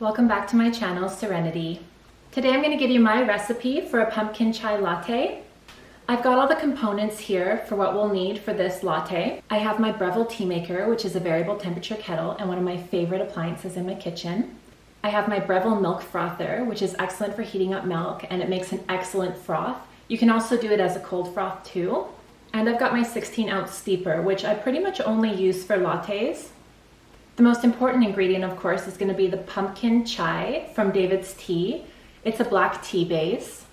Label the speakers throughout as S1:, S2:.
S1: Welcome back to my channel, Serenity. Today I'm going to give you my recipe for a pumpkin chai latte. I've got all the components here for what we'll need for this latte. I have my Breville tea maker, which is a variable temperature kettle and one of my favorite appliances in my kitchen. I have my Breville milk frother, which is excellent for heating up milk and it makes an excellent froth. You can also do it as a cold froth too. And I've got my 16-ounce steeper, which I pretty much only use for lattes. The most important ingredient, of course, is going to be the pumpkin chai from DAVIDsTEA. It's a black tea base.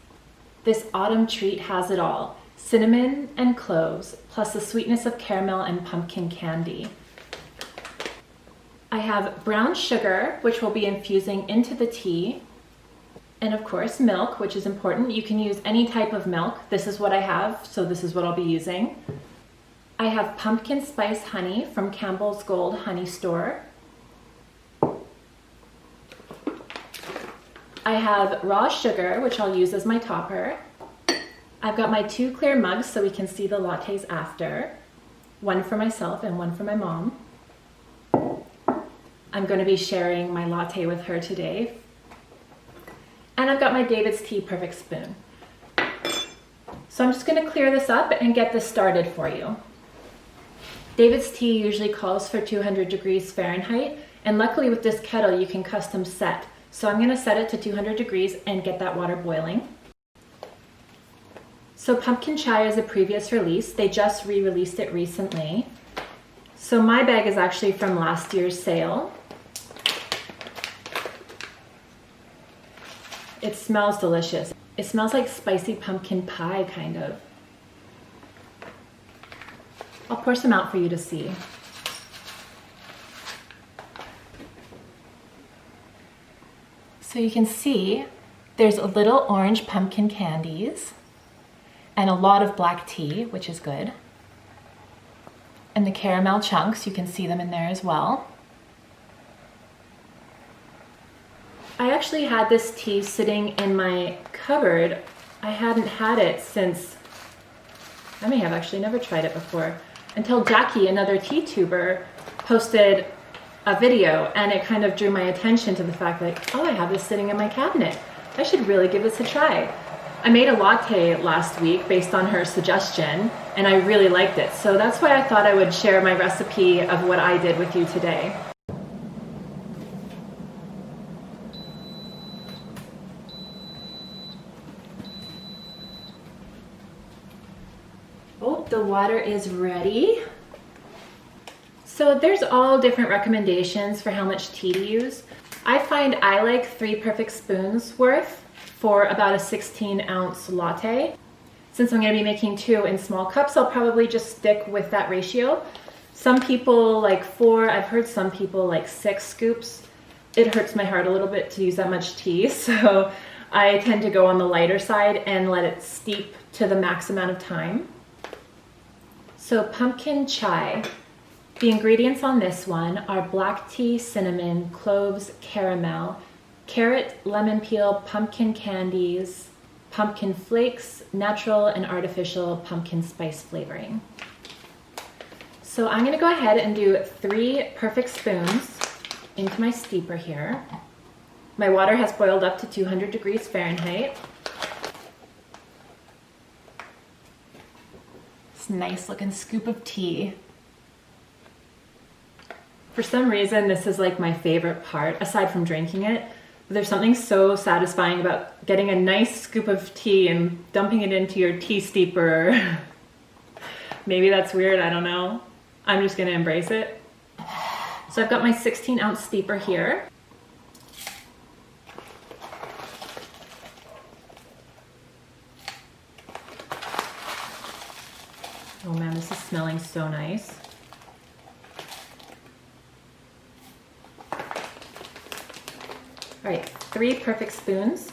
S1: This autumn treat has it all: cinnamon and cloves, plus the sweetness of caramel and pumpkin candy. I have brown sugar, which we'll be infusing into the tea. And of course, milk, which is important. You can use any type of milk. This is what I have, so this is what I'll be using. I have pumpkin spice honey from Campbell's Gold Honey Store. I have raw sugar, which I'll use as my topper. I've got my 2 clear mugs so we can see the lattes after. One for myself and one for my mom. I'm going to be sharing my latte with her today. And I've got my DAVIDsTEA Perfect Spoon. So I'm just going to clear this up and get this started for you. DAVIDsTEA usually calls for 200 degrees Fahrenheit, and luckily with this kettle you can custom set. So I'm going to set it to 200 degrees and get that water boiling. So Pumpkin Chai is a previous release. They just re-released it recently. So my bag is actually from last year's sale. It smells delicious. It smells like spicy pumpkin pie, kind of. I'll pour some out for you to see. So you can see there's a little orange pumpkin candies and a lot of black tea, which is good. And the caramel chunks, you can see them in there as well. I actually had this tea sitting in my cupboard. I hadn't had it since, I may have actually never tried it before, until Jackie, another tea tuber, posted a video, and it kind of drew my attention to the fact that, oh, I have this sitting in my cabinet. I should really give this a try. I made a latte last week based on her suggestion, and I really liked it. So that's why I thought I would share my recipe of what I did with you today. Oh, the water is ready. So there's all different recommendations for how much tea to use. I find I like 3 perfect spoons worth for about a 16-ounce latte. Since I'm going to be making 2 in small cups, I'll probably just stick with that ratio. Some people like 4, I've heard some people like 6 scoops. It hurts my heart a little bit to use that much tea, so I tend to go on the lighter side and let it steep to the max amount of time. So pumpkin chai. The ingredients on this one are black tea, cinnamon, cloves, caramel, carrot, lemon peel, pumpkin candies, pumpkin flakes, natural and artificial pumpkin spice flavoring. So I'm going to go ahead and do 3 perfect spoons into my steeper here. My water has boiled up to 200 degrees Fahrenheit. This nice looking scoop of tea. For some reason, this is like my favorite part, aside from drinking it. There's something so satisfying about getting a nice scoop of tea and dumping it into your tea steeper. Maybe that's weird, I don't know. I'm just gonna embrace it. So I've got my 16-ounce steeper here. Oh man, this is smelling so nice. All right, 3 perfect spoons.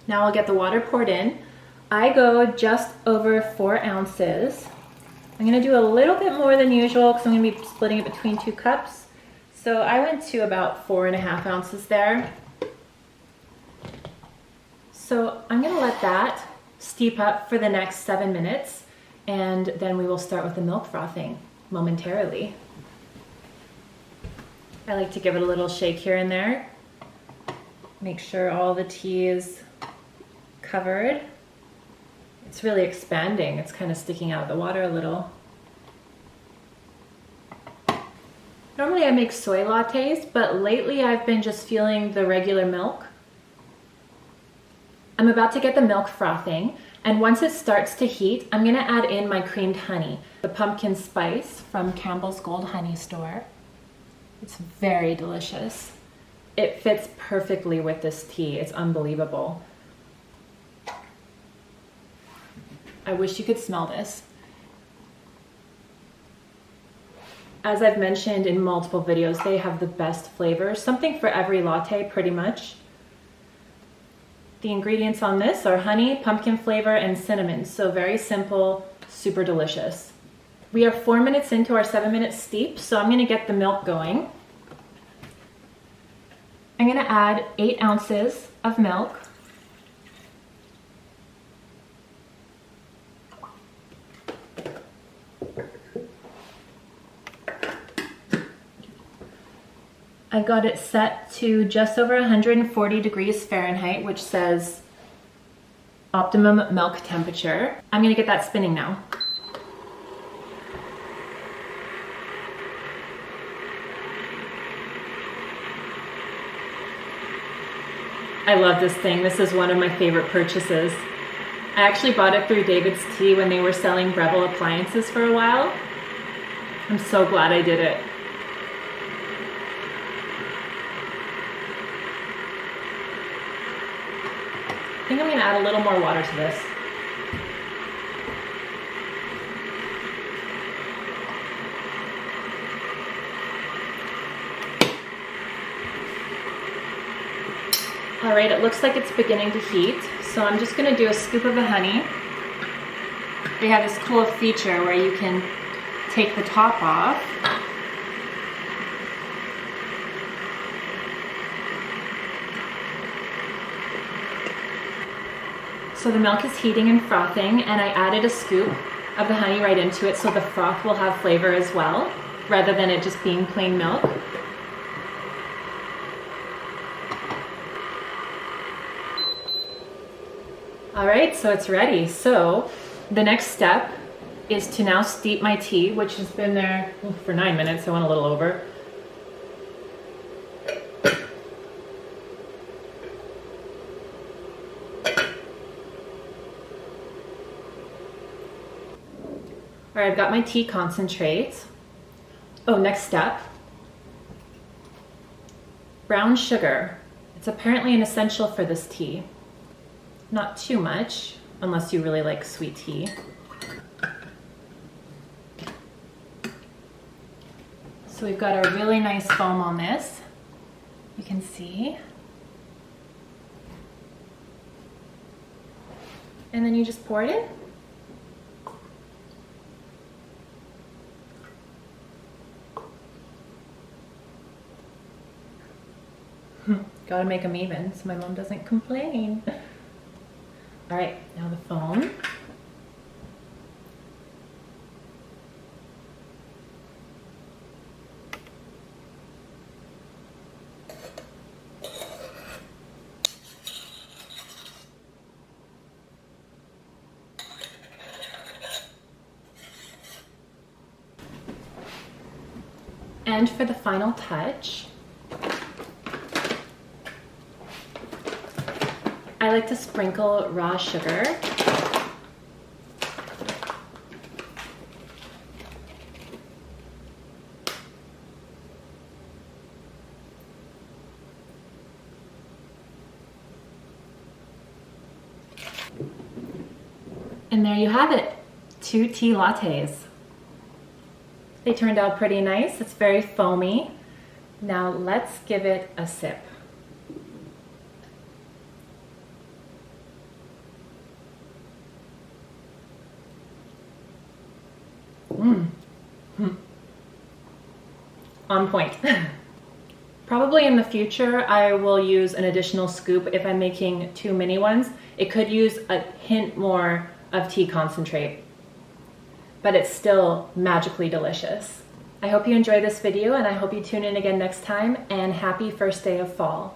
S1: Now I'll get the water poured in. I go just over 4 ounces. I'm gonna do a little bit more than usual because I'm gonna be splitting it between 2 cups. So I went to about 4.5 ounces there. So I'm gonna let that steep up for the next 7 minutes, and then we will start with the milk frothing momentarily. I like to give it a little shake here and there. Make sure all the tea is covered. It's really expanding. It's kind of sticking out of the water a little. Normally I make soy lattes, but lately I've been just feeling the regular milk. I'm about to get the milk frothing, and once it starts to heat, I'm gonna add in my creamed honey, the pumpkin spice from Campbell's Gold Honey Store. It's very delicious. It fits perfectly with this tea. It's unbelievable. I wish you could smell this. As I've mentioned in multiple videos, they have the best flavors, something for every latte pretty much. The ingredients on this are honey, pumpkin flavor, and cinnamon, so very simple, super delicious. We are 4 minutes into our 7-minute steep, so I'm gonna get the milk going. I'm gonna add 8 ounces of milk. I got it set to just over 140 degrees Fahrenheit, which says optimum milk temperature. I'm gonna get that spinning now. I love this thing. This is one of my favorite purchases. I actually bought it through DAVIDsTEA when they were selling Breville appliances for a while. I'm so glad I did it. I think I'm going to add a little more water to this. All right, it looks like it's beginning to heat, so I'm just going to do a scoop of the honey. They have this cool feature where you can take the top off. So the milk is heating and frothing, and I added a scoop of the honey right into it so the froth will have flavor as well, rather than it just being plain milk. All right, so it's ready. So the next step is to now steep my tea, which has been there for 9 minutes. I went a little over. All right, I've got my tea concentrate. Oh, next step. Brown sugar. It's apparently an essential for this tea. Not too much, unless you really like sweet tea. So we've got a really nice foam on this. You can see. And then you just pour it in. Gotta make them even so my mom doesn't complain. All right, now the foam. And for the final touch, I like to sprinkle raw sugar. And there you have it, 2 tea lattes. They turned out pretty nice. It's very foamy. Now let's give it a sip. On point. Probably in the future I will use an additional scoop if I'm making 2 mini ones. It could use a hint more of tea concentrate, but it's still magically delicious. I hope you enjoyed this video, and I hope you tune in again next time, and happy first day of fall.